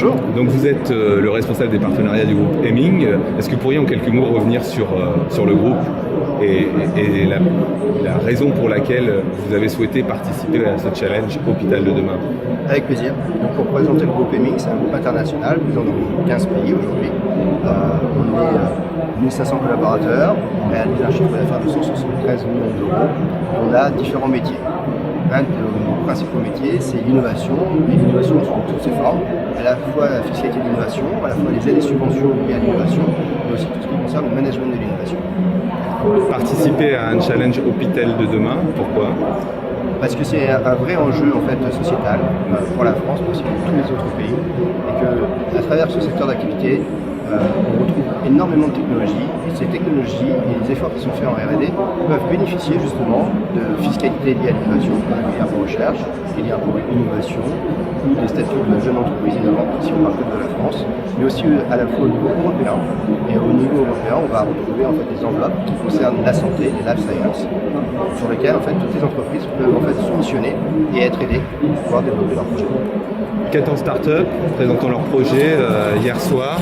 Bonjour. Donc vous êtes le responsable des partenariats du groupe Hemming. Est-ce que vous pourriez en quelques mots revenir sur le groupe et la raison pour laquelle vous avez souhaité participer à ce challenge Hôpital de demain? Avec plaisir. Donc pour présenter le groupe Hemming, c'est un groupe international, présent dans 15 pays aujourd'hui. On est 1500 collaborateurs, on réalise un chiffre d'affaires de 173 millions d'euros. On a différents métiers. Un de nos principaux métiers, c'est l'innovation. Et l'innovation sous toutes ses formes, à la fois la fiscalité de l'innovation, à la fois les aides et subventions liées à l'innovation, mais aussi tout ce qui concerne le management de l'innovation. Participer à un challenge Hôpital de demain, pourquoi? Parce que c'est un vrai enjeu en fait, sociétal pour la France, mais aussi pour tous les autres pays, et qu'à travers ce secteur d'activité, on retrouve énormément de technologies, et ces technologies et les efforts qui sont faits en R&D peuvent bénéficier justement de fiscalité liée à l'innovation, liée à la recherche, et liée à l'innovation, ou des statuts de jeunes entreprises innovantes, si on parle que de la France, mais aussi à la fois au niveau européen. Et au niveau européen, on va retrouver en fait, des enveloppes qui concernent la santé, les life sciences, sur lesquelles en fait, toutes les entreprises peuvent en fait, soumissionner et être aidées pour pouvoir développer leurs projets. 14 startups présentant leurs projets hier soir.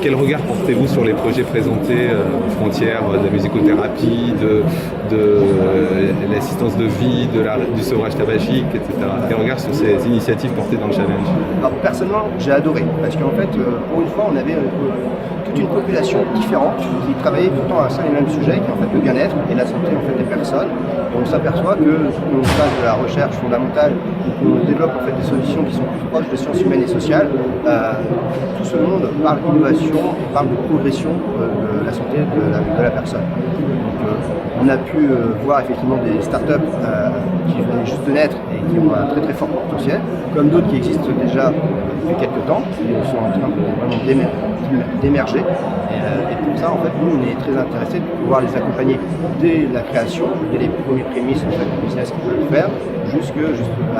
Quel regard portez-vous sur les projets présentés aux frontières de la musicothérapie, de l'assistance de vie, du sevrage tabagique, etc. Quel regard sur ces initiatives portées dans le challenge? Alors personnellement, j'ai adoré, parce qu'en fait, pour une fois, on avait toute une population différente qui travaillait tout le temps à un seul et même sujet, qui est en fait le bien-être et la santé en fait, des personnes. Et on s'aperçoit que qu'on fasse de la recherche fondamentale, qu'on développe en fait, des solutions qui sont plus proches des sciences humaines et sociales, tout ce monde parle d'innovation et parle de progression de la santé de la personne. Donc, on a pu voir effectivement des startups qui venaient juste de naître et qui ont un très très fort potentiel, comme d'autres qui existent déjà depuis quelques temps, qui sont en train de vraiment d'émerger. Et pour ça, en fait, nous, on est très intéressés de pouvoir les accompagner dès la création, dès les premiers prémices en fait, du business qu'ils peuvent faire, jusqu'à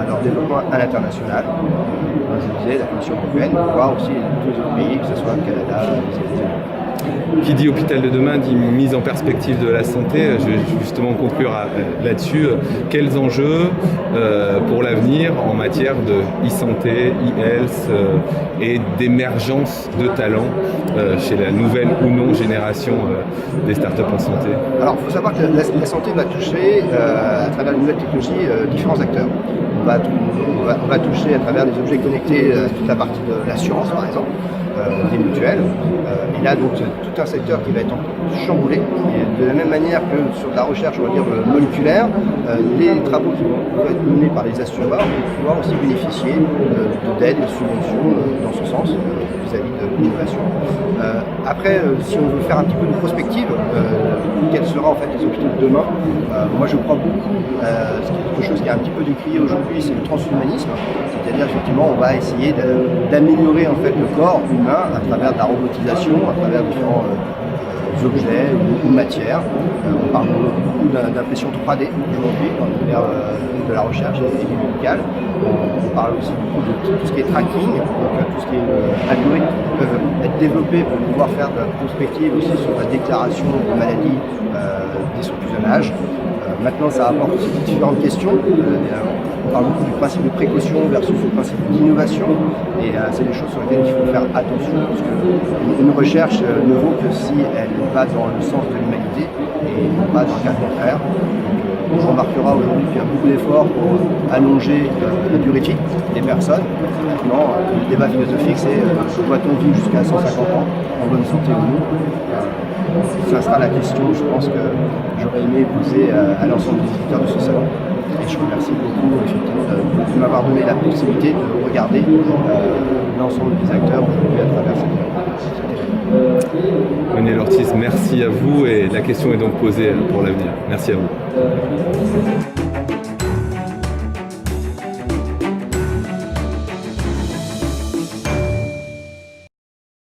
leur développement à l'international. Comme je disais, la Commission européenne, voire aussi tous les autres pays, que ce soit le Canada, les États-Unis. Qui dit hôpital de demain dit mise en perspective de la santé. Je vais justement conclure là-dessus. Quels enjeux pour l'avenir en matière de e-santé, e-health et d'émergence de talents chez la nouvelle ou non génération des startups en santé? Alors, il faut savoir que la santé va toucher, à travers les nouvelles technologies, différents acteurs. On va toucher à travers des objets connectés toute la partie de l'assurance, par exemple, des mutuelles. Et là, donc, tout un secteur qui va être chamboulé. Et de la même manière que sur de la recherche, on va dire, moléculaire, les travaux qui vont être menés par les assureurs vont pouvoir aussi bénéficier d'aides et de subventions dans ce sens, vis-à-vis de l'innovation. Après, si on veut faire un petit peu de prospective, quels seront en fait les hôpitaux de demain? Moi, je crois beaucoup, quelque chose qui est un petit peu décrié aujourd'hui, c'est le transhumanisme. C'est-à-dire, effectivement, on va essayer d'améliorer en fait le corps humain à travers de la robotisation, à travers différents objets ou matières. On parle beaucoup d'impression 3D aujourd'hui dans l'univers de la recherche et du médical. On parle aussi beaucoup de tout ce qui est tracking, donc tout ce qui est algorithmes qui peuvent être développés pour pouvoir faire de la prospective aussi sur la déclaration de maladies dès son plus jeune âge. Maintenant, ça apporte aussi différentes questions. On parle beaucoup du principe de précaution versus le principe d'innovation. Et c'est des choses sur lesquelles il faut faire attention, parce qu'une recherche ne vaut que si elle va dans le sens de l'humanité et non pas dans le cas contraire. Donc, on remarquera aujourd'hui qu'il y a beaucoup d'efforts pour allonger la durée de vie des personnes. Maintenant, le débat philosophique, c'est doit-on vivre jusqu'à 150 ans en bonne santé ou non? Ça sera la question, je pense, que j'aurais aimé poser à l'ensemble des visiteurs de ce salon. Et je remercie beaucoup effectivement de m'avoir donné la possibilité de regarder l'ensemble des acteurs aujourd'hui à travers cette événement. Manuel Ortiz, merci à vous et la question est donc posée pour l'avenir. Merci à vous.